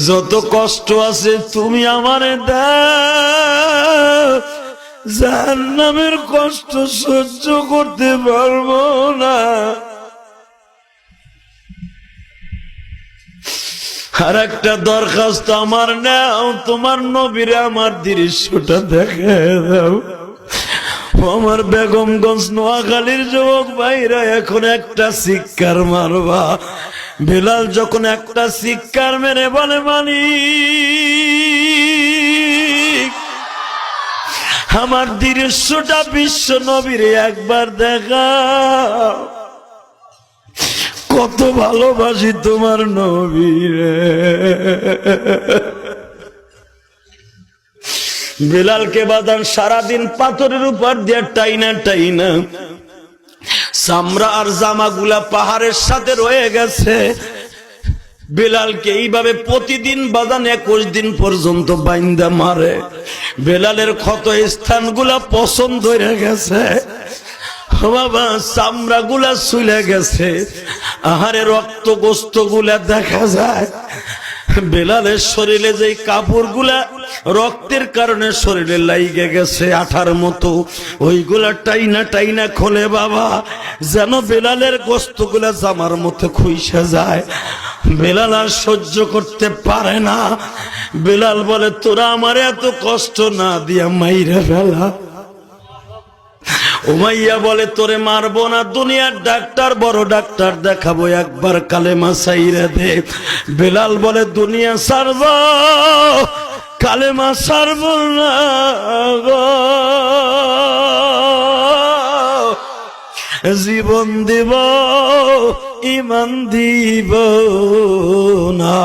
যত কষ্ট আছে তুমি আমারে দাও, জাহান্নামের কষ্ট সহ্য করতে পারবো না। আর একটা দরখাস্ত আমার নাও, তোমার নবীরে আমার দৃশ্যটা দেখে দাও। আমার বেগমগঞ্জ নোয়াখালীর যুবক ভাইরা এখন একটা চিৎকার মারবা। বেলাল যখন একটা চিৎকার মেরে বলে মালিক আমার দৃশ্যটা বিশ্ব নবীরে একবার দেখা, কত ভালোবাসি তোমার নবীরে। বেলালকে বাদান সারাদিন পাথরের উপর দিয়ে টাইনা টাইনা চামড়া আর জামাগুলা পাহাড়ের সাথে রয়ে গেছে। বেলালকে এইভাবে প্রতিদিন বাদান 21 দিন পর্যন্ত বাইন্দা মারে। বেলালের ক্ষত স্থানগুলা পছন্দ হয়ে গেছে বাবা, চামড়া গুলা চুলে গেছে, আহারে রক্ত গোস্ত গুলা দেখা যায়। বেলালের শরীরে যে কাপড় গুলা রক্তের কারণে শরীরে লাইগে গেছে আঠার মতো, ওইগুলা টাইনা টাইনা খোলে বাবা, যেন বেলালের গোস্ত গুলা জামার মতো খুইসা যায়। বেলাল আর সহ্য করতে পারে না। বেলাল বলে তোরা আমার এত কষ্ট না দিয়া মাইরে ফেলা। উমাইয়া বলে তোরে মারবো না, দুনিয়ার ডাক্তার বড় ডাক্তার দেখাবো, একবার কালেমা ছাইরা দে। বেলাল বলে দুনিয়া ছাড়ব, কালেমা ছাড়ব না গো, জীবন দিব ইমান দিব না।